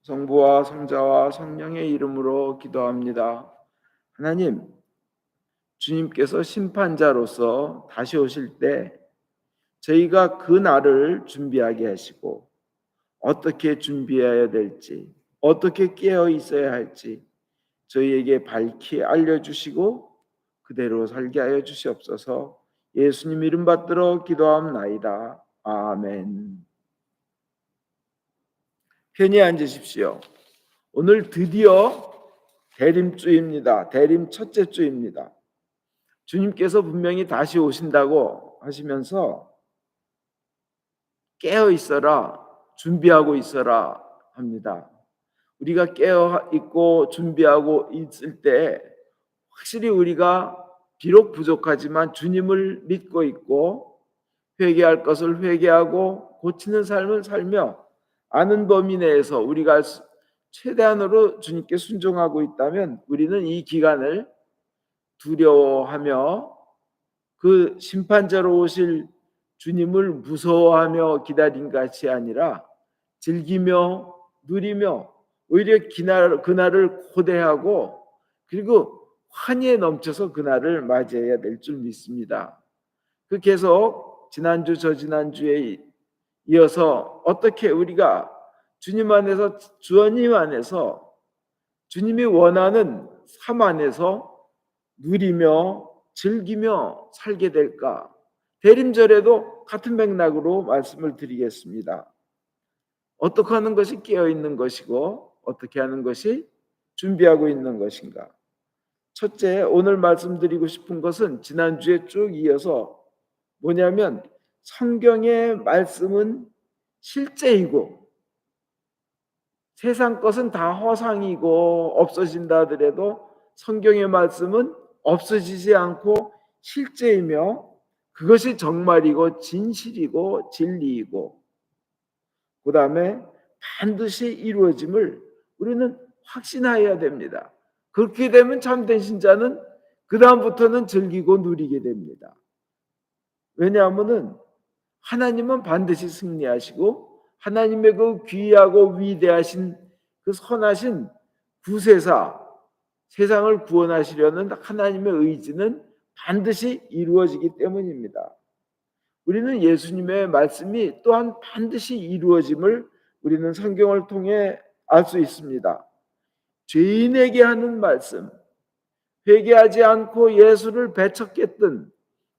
성부와 성자와 성령의 이름으로 기도합니다. 하나님, 주님께서 심판자로서 다시 오실 때 저희가 그 날을 준비하게 하시고 어떻게 준비해야 될지, 어떻게 깨어 있어야 할지 저희에게 밝히 알려주시고 그대로 살게 하여 주시옵소서. 예수님 이름 받들어 기도함나이다. 아멘. 편히 앉으십시오. 오늘 드디어 대림주입니다. 대림 첫째 주입니다. 주님께서 분명히 다시 오신다고 하시면서 깨어 있어라, 준비하고 있어라 합니다. 우리가 깨어 있고 준비하고 있을 때 확실히 우리가 비록 부족하지만 주님을 믿고 있고 회개할 것을 회개하고 고치는 삶을 살며 아는 범위 내에서 우리가 최대한으로 주님께 순종하고 있다면 우리는 이 기간을 두려워하며 그 심판자로 오실 주님을 무서워하며 기다린 것이 아니라 즐기며 누리며 오히려 그날을 고대하고 그리고 환희에 넘쳐서 그날을 맞이해야 될 줄 믿습니다. 그 계속 지난주 저지난주에 이어서 어떻게 우리가 주님 안에서 주님 안에서 주님이 원하는 삶 안에서 누리며 즐기며 살게 될까? 대림절에도 같은 맥락으로 말씀을 드리겠습니다. 어떻게 하는 것이 깨어 있는 것이고 어떻게 하는 것이 준비하고 있는 것인가? 첫째, 오늘 말씀드리고 싶은 것은 지난주에 쭉 이어서 뭐냐면 성경의 말씀은 실제이고 세상 것은 다 허상이고 없어진다 하더라도 성경의 말씀은 없어지지 않고 실제이며 그것이 정말이고 진실이고 진리이고 그 다음에 반드시 이루어짐을 우리는 확신하여야 됩니다. 그렇게 되면 참된 신자는 그 다음부터는 즐기고 누리게 됩니다. 왜냐하면 하나님은 반드시 승리하시고 하나님의 그 귀하고 위대하신 그 선하신 구세사 세상을 구원하시려는 하나님의 의지는 반드시 이루어지기 때문입니다. 우리는 예수님의 말씀이 또한 반드시 이루어짐을 우리는 성경을 통해 알 수 있습니다. 죄인에게 하는 말씀, 회개하지 않고 예수를 배척했던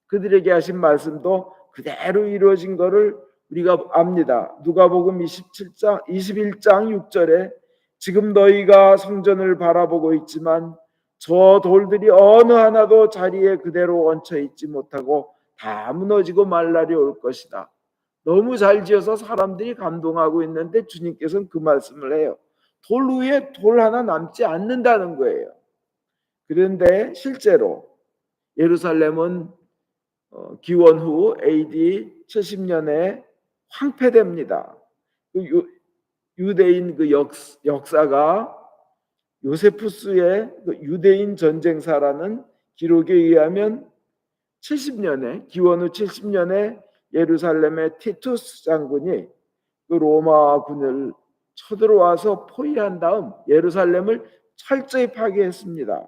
그들에게 하신 말씀도 그대로 이루어진 것을 우리가 압니다. 누가복음 21장 6절에 지금 너희가 성전을 바라보고 있지만 저 돌들이 어느 하나도 자리에 그대로 얹혀 있지 못하고 다 무너지고 말 날이 올 것이다. 너무 잘 지어서 사람들이 감동하고 있는데 주님께서는 그 말씀을 해요. 돌 위에 돌 하나 남지 않는다는 거예요. 그런데 실제로 예루살렘은 기원 후 AD 70년에 황폐됩니다. 유대인 그 역사가 요세푸스의 유대인 전쟁사라는 기록에 의하면 70년에 기원 후 70년에 예루살렘의 티투스 장군이 그 로마군을 쳐들어와서 포위한 다음 예루살렘을 철저히 파괴했습니다.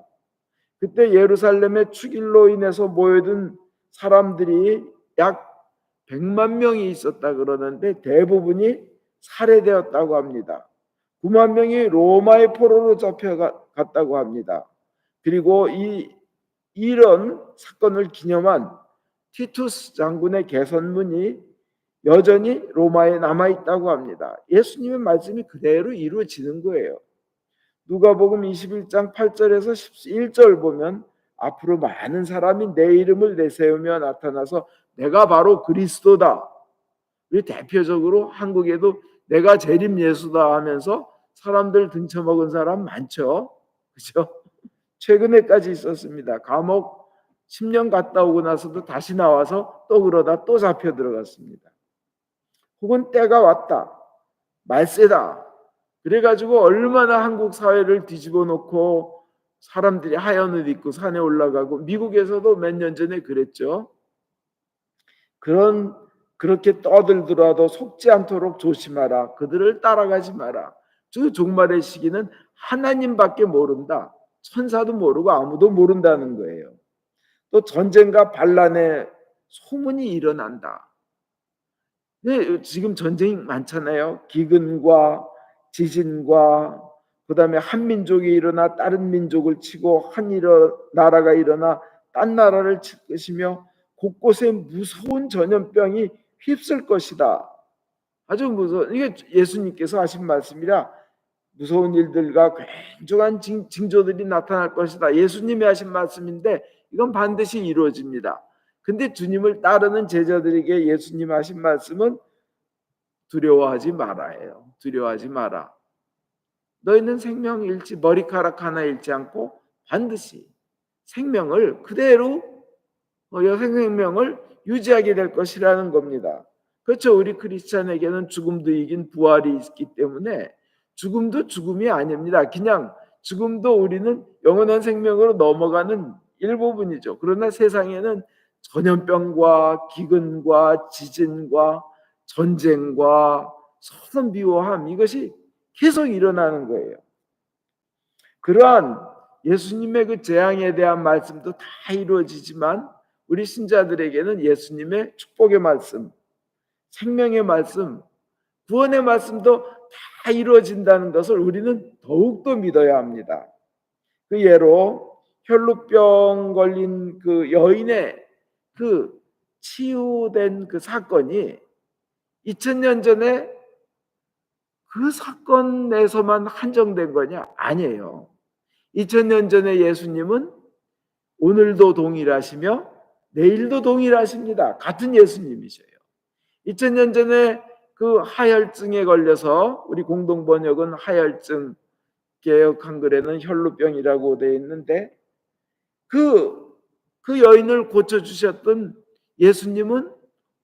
그때 예루살렘의 축일로 인해서 모여든 사람들이 약 100만 명이 있었다 그러는데 대부분이 살해되었다고 합니다. 9만 명이 로마의 포로로 잡혀갔다고 합니다. 그리고 이런 사건을 기념한 티투스 장군의 개선문이 여전히 로마에 남아있다고 합니다. 예수님의 말씀이 그대로 이루어지는 거예요. 누가복음 21장 8절에서 11절 보면 앞으로 많은 사람이 내 이름을 내세우며 나타나서 내가 바로 그리스도다. 우리 대표적으로 한국에도 내가 재림 예수다 하면서 사람들 등쳐먹은 사람 많죠. 그렇죠? 최근에까지 있었습니다. 감옥 10년 갔다 오고 나서도 다시 나와서 또 그러다 또 잡혀 들어갔습니다. 혹은 때가 왔다. 말세다. 그래가지고 얼마나 한국 사회를 뒤집어 놓고 사람들이 하얀 옷 입고 산에 올라가고 미국에서도 몇 년 전에 그랬죠. 그렇게 떠들더라도 속지 않도록 조심하라. 그들을 따라가지 마라. 주 종말의 시기는 하나님밖에 모른다. 천사도 모르고 아무도 모른다는 거예요. 또 전쟁과 반란의 소문이 일어난다. 네, 지금 전쟁이 많잖아요. 기근과 지진과 그다음에 한 민족이 일어나 다른 민족을 치고 나라가 일어나 딴 나라를 칠 것이며 곳곳에 무서운 전염병이 휩쓸 것이다. 아주 무서운, 이게 예수님께서 하신 말씀이라 무서운 일들과 굉장한 징조들이 나타날 것이다. 예수님이 하신 말씀인데 이건 반드시 이루어집니다. 근데 주님을 따르는 제자들에게 예수님 하신 말씀은 두려워하지 말아예요. 두려워하지 마라. 너희는 생명 잃지 머리카락 하나 잃지 않고 반드시 생명을 그대로 생명을 유지하게 될 것이라는 겁니다. 그렇죠. 우리 크리스찬에게는 죽음도 이긴 부활이 있기 때문에 죽음도 죽음이 아닙니다. 그냥 죽음도 우리는 영원한 생명으로 넘어가는 일부분이죠. 그러나 세상에는 전염병과 기근과 지진과 전쟁과 선비호함 이것이 계속 일어나는 거예요. 그러한 예수님의 그 재앙에 대한 말씀도 다 이루어지지만 우리 신자들에게는 예수님의 축복의 말씀, 생명의 말씀, 구원의 말씀도 다 이루어진다는 것을 우리는 더욱더 믿어야 합니다. 그 예로 혈루병 걸린 그 여인의 그 치유된 그 사건이 2000년 전에 그 사건에서만 한정된 거냐? 아니에요. 2000년 전에 예수님은 오늘도 동일하시며 내일도 동일하십니다. 같은 예수님이셔요. 2000년 전에 그 하혈증에 걸려서 우리 공동 번역은 하혈증, 개역 한글에는 혈루병이라고 되어 있는데 그 여인을 고쳐주셨던 예수님은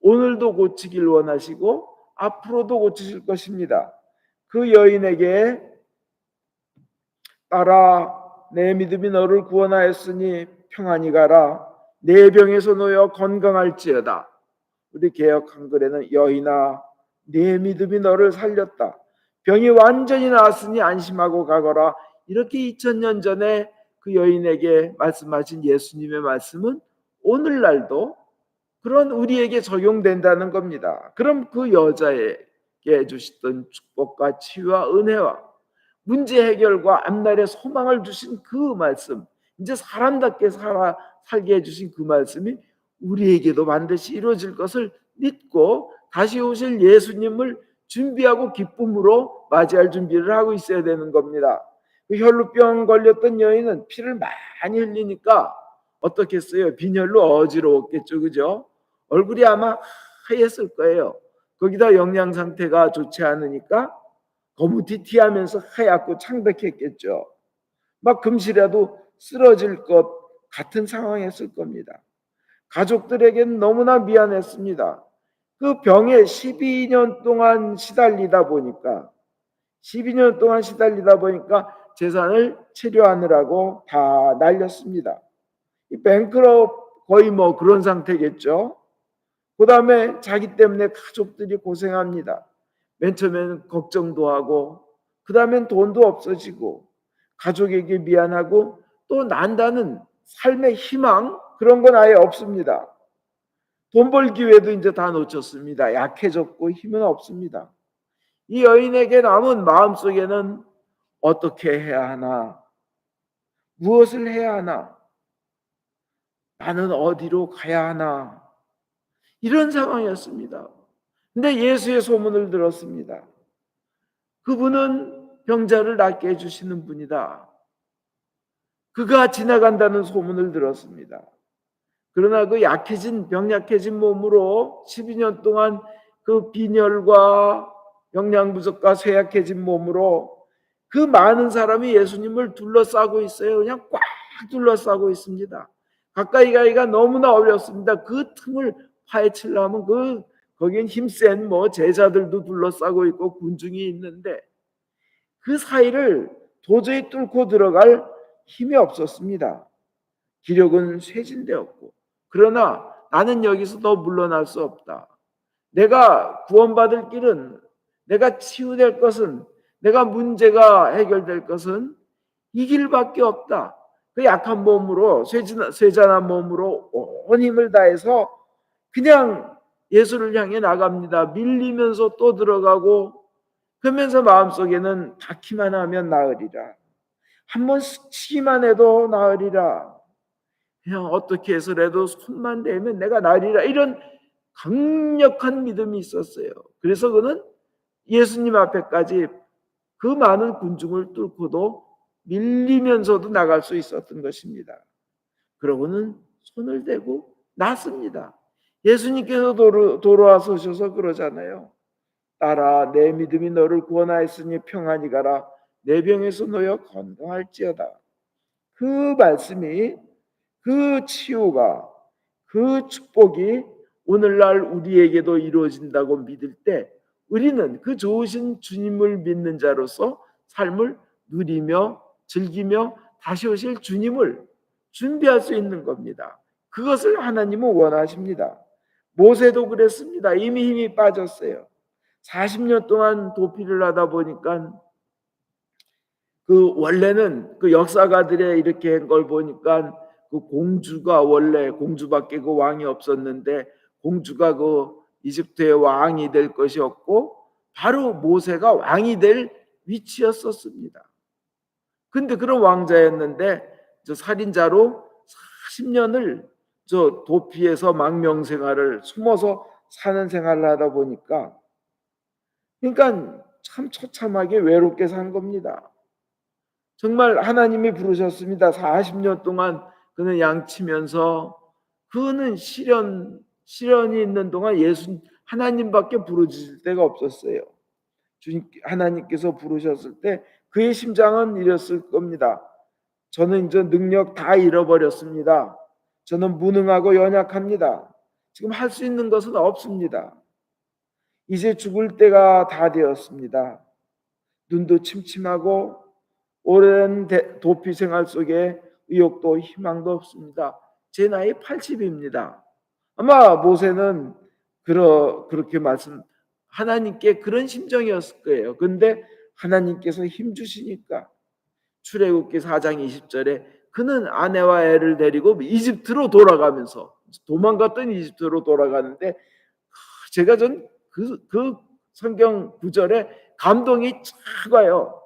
오늘도 고치길 원하시고 앞으로도 고치실 것입니다. 그 여인에게 따라 내 믿음이 너를 구원하였으니 평안히 가라. 내 병에서 놓여 건강할지어다. 우리 개역 한글에는 여인아 내 믿음이 너를 살렸다. 병이 완전히 나았으니 안심하고 가거라. 이렇게 2000년 전에 그 여인에게 말씀하신 예수님의 말씀은 오늘날도 그런 우리에게 적용된다는 겁니다. 그럼 그 여자에게 주시던 축복과 치유와 은혜와 문제 해결과 앞날의 소망을 주신 그 말씀, 이제 사람답게 살게 해주신 그 말씀이 우리에게도 반드시 이루어질 것을 믿고 다시 오실 예수님을 준비하고 기쁨으로 맞이할 준비를 하고 있어야 되는 겁니다. 그 혈루병 걸렸던 여인은 피를 많이 흘리니까 어떻겠어요? 빈혈로 어지러웠겠죠, 그죠? 얼굴이 아마 하였을 거예요. 거기다 영양 상태가 좋지 않으니까 거무튀튀하면서 하얗고 창백했겠죠. 막 금시라도 쓰러질 것 같은 상황이었을 겁니다. 가족들에게는 너무나 미안했습니다. 그 병에 12년 동안 시달리다 보니까 재산을 치료하느라고 다 날렸습니다. 이 뱅크럽 거의 뭐 그런 상태겠죠. 그 다음에 자기 때문에 가족들이 고생합니다. 맨 처음에는 걱정도 하고 그 다음엔 돈도 없어지고 가족에게 미안하고 또 난다는 삶의 희망 그런 건 아예 없습니다. 돈 벌 기회도 이제 다 놓쳤습니다. 약해졌고 힘은 없습니다. 이 여인에게 남은 마음속에는 어떻게 해야 하나? 무엇을 해야 하나? 나는 어디로 가야 하나? 이런 상황이었습니다. 근데 예수의 소문을 들었습니다. 그분은 병자를 낫게 해주시는 분이다. 그가 지나간다는 소문을 들었습니다. 그러나 그 병약해진 몸으로 12년 동안 그 빈혈과 영양 부족과 쇠약해진 몸으로 그 많은 사람이 예수님을 둘러싸고 있어요. 그냥 꽉 둘러싸고 있습니다. 가까이 가기가 너무나 어렵습니다. 그 틈을 파헤치려면 거긴 힘센 제자들도 둘러싸고 있고 군중이 있는데 그 사이를 도저히 뚫고 들어갈 힘이 없었습니다. 기력은 쇠진되었고 그러나 나는 여기서 더 물러날 수 없다. 내가 구원받을 길은 내가 치유될 것은 내가 문제가 해결될 것은 이 길밖에 없다. 그 약한 몸으로, 쇠잔한 몸으로 온 힘을 다해서 그냥 예수를 향해 나갑니다. 밀리면서 또 들어가고, 그러면서 마음속에는 닿기만 하면 나으리라. 한번 스치기만 해도 나으리라. 그냥 어떻게 해서라도 손만 대면 내가 나으리라. 이런 강력한 믿음이 있었어요. 그래서 그는 예수님 앞에까지 그 많은 군중을 뚫고도 밀리면서도 나갈 수 있었던 것입니다. 그러고는 손을 대고 났습니다. 예수님께서 돌아서셔서 그러잖아요. 딸아, 내 믿음이 너를 구원하였으니 평안히 가라. 내 병에서 놓여 건강할지어다. 그 말씀이, 그 치유가, 그 축복이 오늘날 우리에게도 이루어진다고 믿을 때 우리는 그 좋으신 주님을 믿는 자로서 삶을 누리며 즐기며 다시 오실 주님을 준비할 수 있는 겁니다. 그것을 하나님은 원하십니다. 모세도 그랬습니다. 이미 힘이 빠졌어요. 40년 동안 도피를 하다 보니까 그 원래는 그 역사가들의 이렇게 한 걸 보니까 그 공주가 원래 공주밖에 그 왕이 없었는데 공주가 그 이집트의 왕이 될 것이었고 바로 모세가 왕이 될 위치였었습니다. 근데 그런 왕자였는데 저 살인자로 40년을 저 도피해서 망명 생활을 숨어서 사는 생활을 하다 보니까 그러니까 참 처참하게 외롭게 산 겁니다. 정말 하나님이 부르셨습니다. 40년 동안 그는 양치면서 그는 시련이 있는 동안 하나님밖에 부르실 데가 없었어요. 주님 하나님께서 부르셨을 때 그의 심장은 이랬을 겁니다. 저는 이제 능력 다 잃어버렸습니다. 저는 무능하고 연약합니다. 지금 할 수 있는 것은 없습니다. 이제 죽을 때가 다 되었습니다. 눈도 침침하고 오랜 도피 생활 속에 의욕도 희망도 없습니다. 제 나이 80입니다. 아마 모세는 그렇게 하나님께 그런 심정이었을 거예요. 근데 하나님께서 힘 주시니까 출애굽기 4장 20절에 그는 아내와 애를 데리고 이집트로 돌아가면서 도망갔던 이집트로 돌아가는데 제가 그 성경 구절에 감동이 착 와요.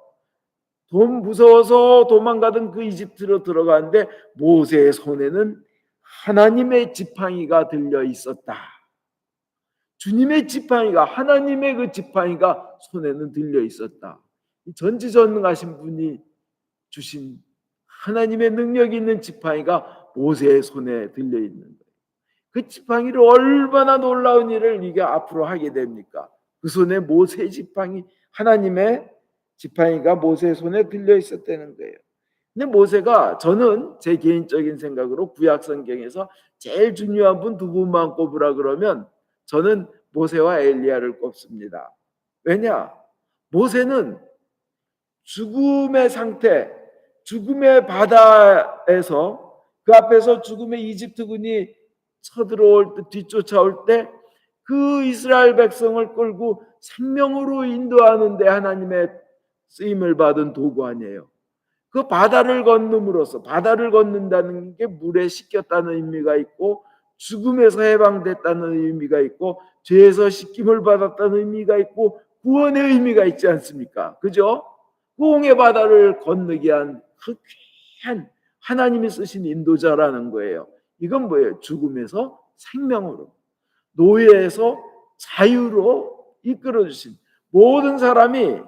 돈 무서워서 도망가던 그 이집트로 들어가는데 모세의 손에는 하나님의 지팡이가 들려 있었다. 주님의 지팡이가, 하나님의 그 지팡이가 손에는 들려 있었다. 전지전능하신 분이 주신 하나님의 능력이 있는 지팡이가 모세의 손에 들려 있는 거예요. 그 지팡이를 얼마나 놀라운 일을 이게 앞으로 하게 됩니까? 그 손에 모세의 지팡이, 하나님의 지팡이가 모세의 손에 들려 있었다는 거예요. 근데 모세가, 저는 제 개인적인 생각으로 구약 성경에서 제일 중요한 분 두 분만 꼽으라 그러면 저는 모세와 엘리야를 꼽습니다. 왜냐? 모세는 죽음의 상태, 죽음의 바다에서 그 앞에서 죽음의 이집트군이 쳐들어올 때, 뒤쫓아올 때 그 이스라엘 백성을 끌고 생명으로 인도하는데 하나님의 쓰임을 받은 도구 아니에요. 그 바다를 건너므로써, 바다를 건넌다는 게 물에 씻겼다는 의미가 있고 죽음에서 해방됐다는 의미가 있고 죄에서 씻김을 받았다는 의미가 있고 구원의 의미가 있지 않습니까? 그죠? 홍해 바다를 건너게 한 그 귀한 하나님이 쓰신 인도자라는 거예요. 이건 뭐예요? 죽음에서 생명으로, 노예에서 자유로 이끌어 주신 모든 사람이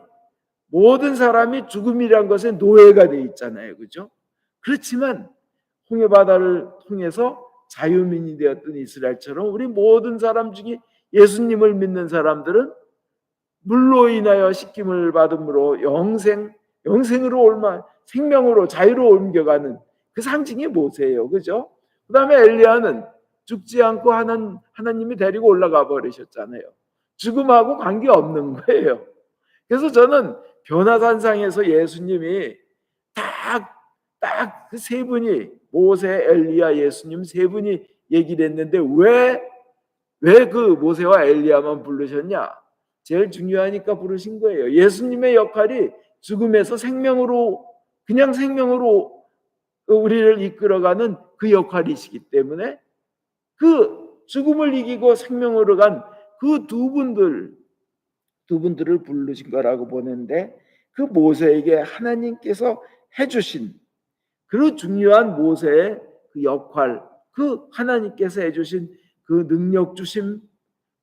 죽음이란 것에 노예가 돼 있잖아요. 그죠? 그렇지만 홍해 바다를 통해서 자유민이 되었던 이스라엘처럼 우리 모든 사람 중에 예수님을 믿는 사람들은 물로 인하여 씻김을 받음으로 영생으로 생명으로 자유로 옮겨가는 그 상징이 모세예요. 그죠? 그 다음에 엘리야는 죽지 않고 하나님이 데리고 올라가 버리셨잖아요. 죽음하고 관계없는 거예요. 그래서 저는 변화산상에서 예수님이 딱 그 세 분이, 모세, 엘리야, 예수님 세 분이 얘기를 했는데 왜 그 모세와 엘리야만 부르셨냐? 제일 중요하니까 부르신 거예요. 예수님의 역할이 죽음에서 생명으로, 그냥 생명으로 우리를 이끌어가는 그 역할이시기 때문에 그 죽음을 이기고 생명으로 간 그 두 분들을 부르신 거라고 보는데, 그 모세에게 하나님께서 해주신 그 중요한 모세의 그 역할, 그 하나님께서 해주신 그 능력 주심,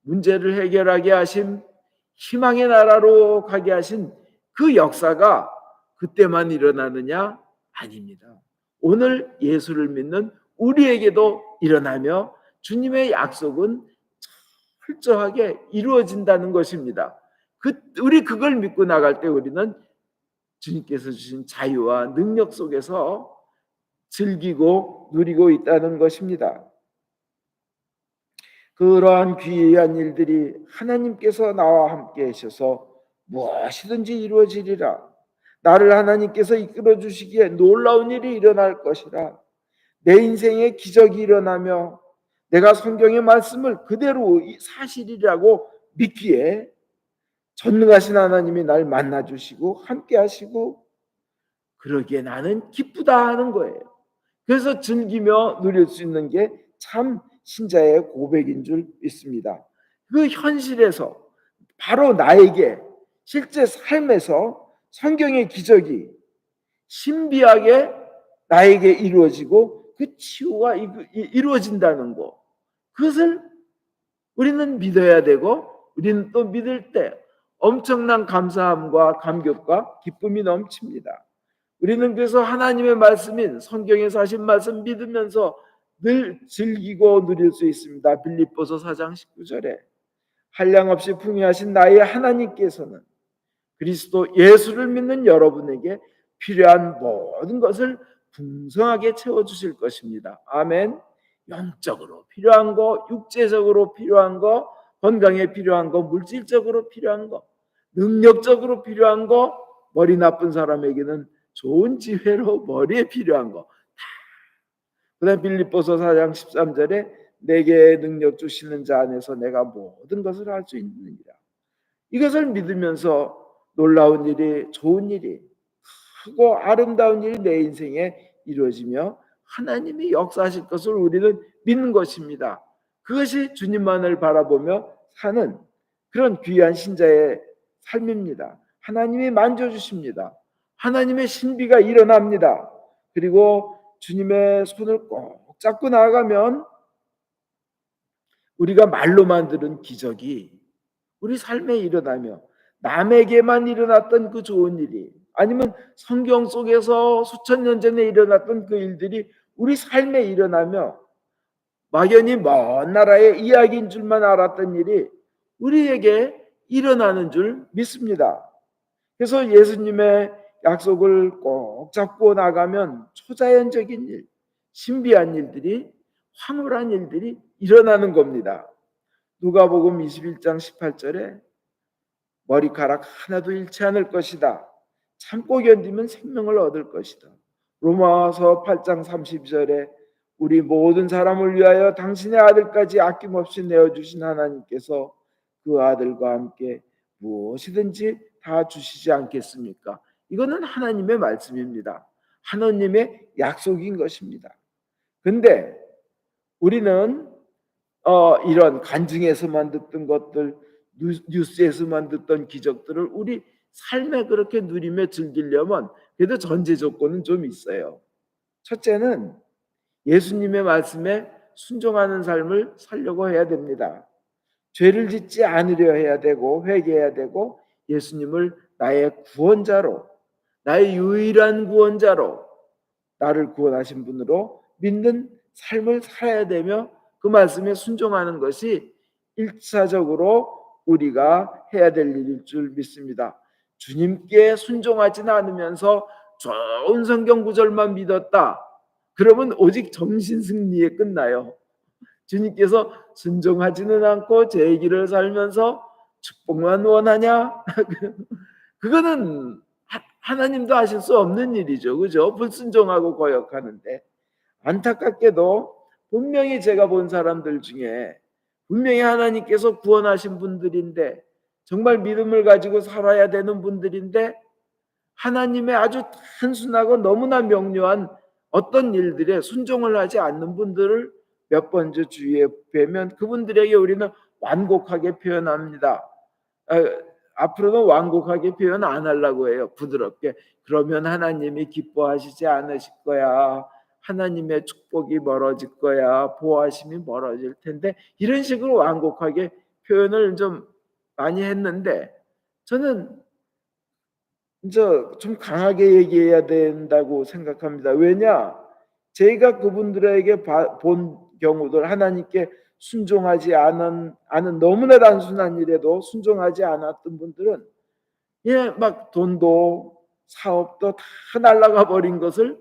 문제를 해결하게 하심, 희망의 나라로 가게 하신 그 역사가 그때만 일어나느냐? 아닙니다. 오늘 예수를 믿는 우리에게도 일어나며 주님의 약속은 철저하게 이루어진다는 것입니다. 우리 그걸 믿고 나갈 때 우리는 주님께서 주신 자유와 능력 속에서 즐기고 누리고 있다는 것입니다. 그러한 귀한 일들이 하나님께서 나와 함께 하셔서 무엇이든지 이루어지리라. 나를 하나님께서 이끌어 주시기에 놀라운 일이 일어날 것이라. 내 인생에 기적이 일어나며 내가 성경의 말씀을 그대로 사실이라고 믿기에 전능하신 하나님이 날 만나 주시고 함께 하시고, 그러기에 나는 기쁘다 하는 거예요. 그래서 즐기며 누릴 수 있는 게 참 신자의 고백인 줄 믿습니다. 그 현실에서 바로 나에게 실제 삶에서 성경의 기적이 신비하게 나에게 이루어지고 그 치유가 이루어진다는 것, 그것을 우리는 믿어야 되고, 우리는 또 믿을 때 엄청난 감사함과 감격과 기쁨이 넘칩니다. 우리는 그래서 하나님의 말씀인 성경에서 하신 말씀 믿으면서 늘 즐기고 누릴 수 있습니다. 빌립보서 4장 19절에 한량없이 풍요하신 나의 하나님께서는 그리스도 예수를 믿는 여러분에게 필요한 모든 것을 풍성하게 채워주실 것입니다. 아멘. 영적으로 필요한 거, 육체적으로 필요한 거, 건강에 필요한 거, 물질적으로 필요한 거, 능력적으로 필요한 거, 머리 나쁜 사람에게는 좋은 지혜로 머리에 필요한 거. 그다음 빌립보서 4장 13절에 내게 능력 주시는 자 안에서 내가 모든 것을 할 수 있느니라. 이것을 믿으면서 놀라운 일이, 좋은 일이, 크고 아름다운 일이 내 인생에 이루어지며 하나님이 역사하실 것을 우리는 믿는 것입니다. 그것이 주님만을 바라보며 사는 그런 귀한 신자의 삶입니다. 하나님이 만져주십니다. 하나님의 신비가 일어납니다. 그리고 주님의 손을 꼭 잡고 나아가면 우리가 말로만 들은 기적이 우리 삶에 일어나며, 남에게만 일어났던 그 좋은 일이, 아니면 성경 속에서 수천 년 전에 일어났던 그 일들이 우리 삶에 일어나며 막연히 먼 나라의 이야기인 줄만 알았던 일이 우리에게 일어나는 줄 믿습니다. 그래서 예수님의 약속을 꼭 잡고 나가면 초자연적인 일, 신비한 일들이, 황홀한 일들이 일어나는 겁니다. 누가복음 21장 18절에 머리카락 하나도 잃지 않을 것이다. 참고 견디면 생명을 얻을 것이다. 로마서 8장 30절에 우리 모든 사람을 위하여 당신의 아들까지 아낌없이 내어주신 하나님께서 그 아들과 함께 무엇이든지 다 주시지 않겠습니까? 이거는 하나님의 말씀입니다. 하나님의 약속인 것입니다. 근데 우리는 이런 간증에서만 듣던 것들, 뉴스에서만 듣던 기적들을 우리 삶에 그렇게 누리며 즐기려면 그래도 전제 조건은 좀 있어요. 첫째는 예수님의 말씀에 순종하는 삶을 살려고 해야 됩니다. 죄를 짓지 않으려 해야 되고, 회개해야 되고, 예수님을 나의 구원자로, 나의 유일한 구원자로, 나를 구원하신 분으로 믿는 삶을 살아야 되며, 그 말씀에 순종하는 것이 1차적으로 우리가 해야 될 일일 줄 믿습니다. 주님께 순종하지는 않으면서 좋은 성경 구절만 믿었다, 그러면 오직 정신승리에 끝나요. 주님께서 순종하지는 않고 제 길을 살면서 축복만 원하냐? 그거는 하나님도 하실 수 없는 일이죠. 그죠? 불순종하고 거역하는데, 안타깝게도 분명히 제가 본 사람들 중에 분명히 하나님께서 구원하신 분들인데 정말 믿음을 가지고 살아야 되는 분들인데 하나님의 아주 단순하고 너무나 명료한 어떤 일들에 순종을 하지 않는 분들을 몇 번째 주위에 뵈면 그분들에게 우리는 완곡하게 표현합니다. 앞으로는 완곡하게 표현 안 하려고 해요. 부드럽게. 그러면 하나님이 기뻐하시지 않으실 거야. 하나님의 축복이 멀어질 거야. 보호하심이 멀어질 텐데, 이런 식으로 완곡하게 표현을 좀 많이 했는데, 저는 좀 강하게 얘기해야 된다고 생각합니다. 왜냐? 제가 그분들에게 본 경우들, 하나님께 순종하지 않은 너무나 단순한 일에도 순종하지 않았던 분들은 막 돈도 사업도 다 날아가 버린 것을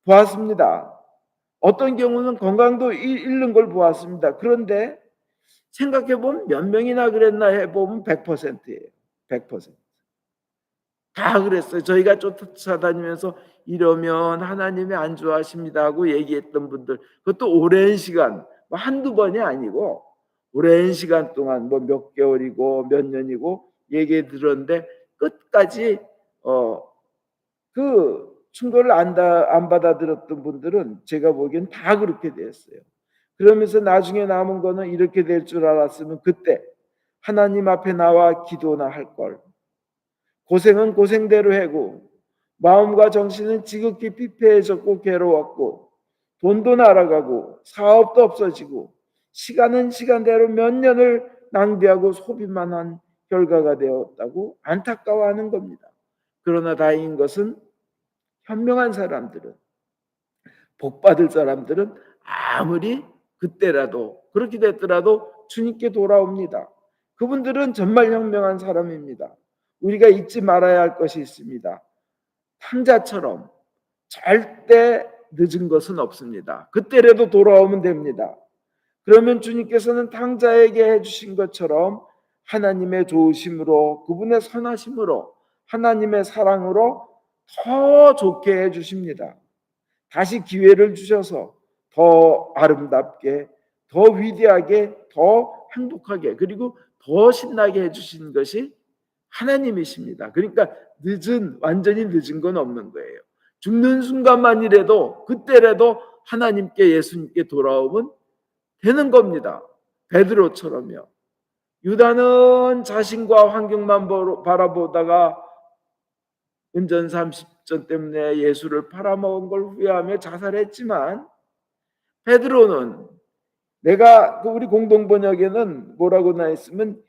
보았습니다. 어떤 경우는 건강도 잃는 걸 보았습니다. 그런데 생각해 보면 몇 명이나 그랬나 해보면 100%예요. 100%. 다 그랬어요. 저희가 쫓아다니면서 이러면 하나님이 안 좋아하십니다 하고 얘기했던 분들, 그것도 오랜 시간, 한두 번이 아니고 오랜 시간 동안 몇 개월이고 몇 년이고 얘기 들었는데 끝까지 그 충고를 안 받아들였던 분들은 제가 보기엔 다 그렇게 됐어요. 그러면서 나중에 남은 거는 이렇게 될 줄 알았으면 그때 하나님 앞에 나와 기도나 할 걸. 고생은 고생대로 하고 마음과 정신은 지극히 피폐해졌고 괴로웠고 돈도 날아가고 사업도 없어지고 시간은 시간대로 몇 년을 낭비하고 소비만 한 결과가 되었다고 안타까워하는 겁니다. 그러나 다행인 것은 현명한 사람들은, 복받을 사람들은 아무리 그때라도 그렇게 됐더라도 주님께 돌아옵니다. 그분들은 정말 현명한 사람입니다. 우리가 잊지 말아야 할 것이 있습니다. 탕자처럼 절대 늦은 것은 없습니다. 그때라도 돌아오면 됩니다. 그러면 주님께서는 탕자에게 해주신 것처럼 하나님의 좋으심으로, 그분의 선하심으로, 하나님의 사랑으로 더 좋게 해주십니다. 다시 기회를 주셔서 더 아름답게, 더 위대하게, 더 행복하게, 그리고 더 신나게 해주신 것이 하나님이십니다. 그러니까 완전히 늦은 건 없는 거예요. 죽는 순간만이라도, 그때라도 하나님께, 예수님께 돌아오면 되는 겁니다. 베드로처럼요. 유다는 자신과 환경만 바라보다가 은전 30전 때문에 예수를 팔아먹은 걸 후회하며 자살했지만, 베드로는 우리 공동번역에는 뭐라고 나있으면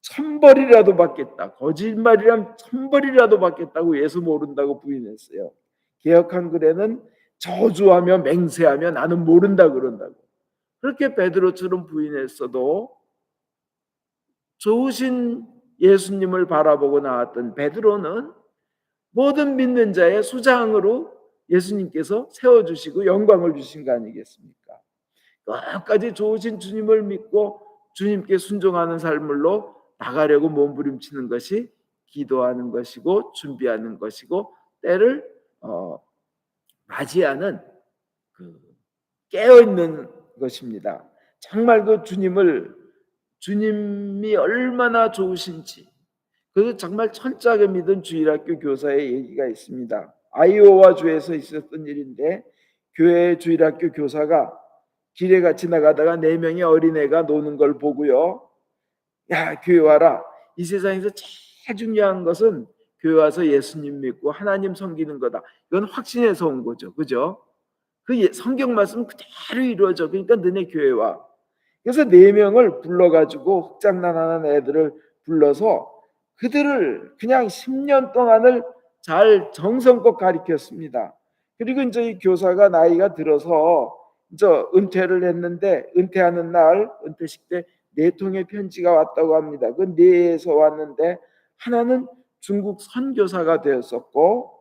천벌이라도 받겠다, 거짓말이란 천벌이라도 받겠다고 예수 모른다고 부인했어요. 개역 한글에는 저주하며 맹세하며 나는 모른다 그런다고. 그렇게 베드로처럼 부인했어도 좋으신 예수님을 바라보고 나왔던 베드로는 모든 믿는 자의 수장으로 예수님께서 세워주시고 영광을 주신 거 아니겠습니까? 끝까지 좋으신 주님을 믿고 주님께 순종하는 삶으로 나가려고 몸부림치는 것이 기도하는 것이고 준비하는 것이고 때를 맞이하는 그 깨어있는 것입니다. 정말 그 주님이 얼마나 좋으신지, 그래서 정말 철저하게 믿은 주일학교 교사의 얘기가 있습니다. 아이오와 주에서 있었던 일인데, 교회 주일학교 교사가 길에 지나가다가 4명의 어린애가 노는 걸 보고요, 야, 교회 와라. 이 세상에서 제일 중요한 것은 교회 와서 예수님 믿고 하나님 섬기는 거다. 이건 확신해서 온 거죠. 그죠? 그 성경 말씀 그대로 이루어져. 그러니까 너네 교회 와. 그래서 4명을 불러가지고 흑장난하는 애들을 불러서 그들을 그냥 10년 동안을 잘 정성껏 가르쳤습니다. 그리고 이제 이 교사가 나이가 들어서 이제 은퇴를 했는데, 은퇴하는 날 은퇴식 때 4통의 편지가 왔다고 합니다. 그 4에서 왔는데, 하나는 중국 선교사가 되었었고,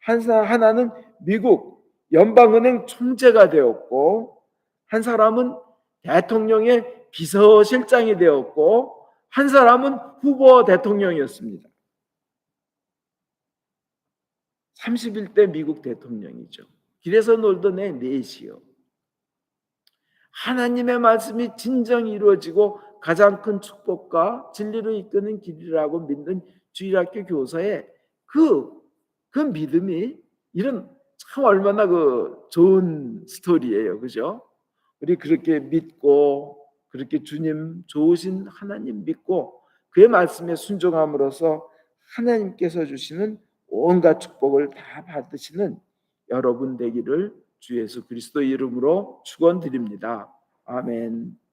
하나는 미국 연방은행 총재가 되었고, 한 사람은 대통령의 비서실장이 되었고, 한 사람은 후보 대통령이었습니다. 31대 미국 대통령이죠. 길에서 놀던 애 넷이요. 하나님의 말씀이 진정 이루어지고 가장 큰 축복과 진리로 이끄는 길이라고 믿는 주일학교 교사의 그 믿음이 이런 참 얼마나 좋은 스토리예요. 그죠? 우리 그렇게 믿고 그렇게 주님 좋으신 하나님 믿고 그의 말씀에 순종함으로써 하나님께서 주시는 온갖 축복을 다 받으시는 여러분 되기를 주 예수 그리스도 이름으로 축원드립니다. 아멘.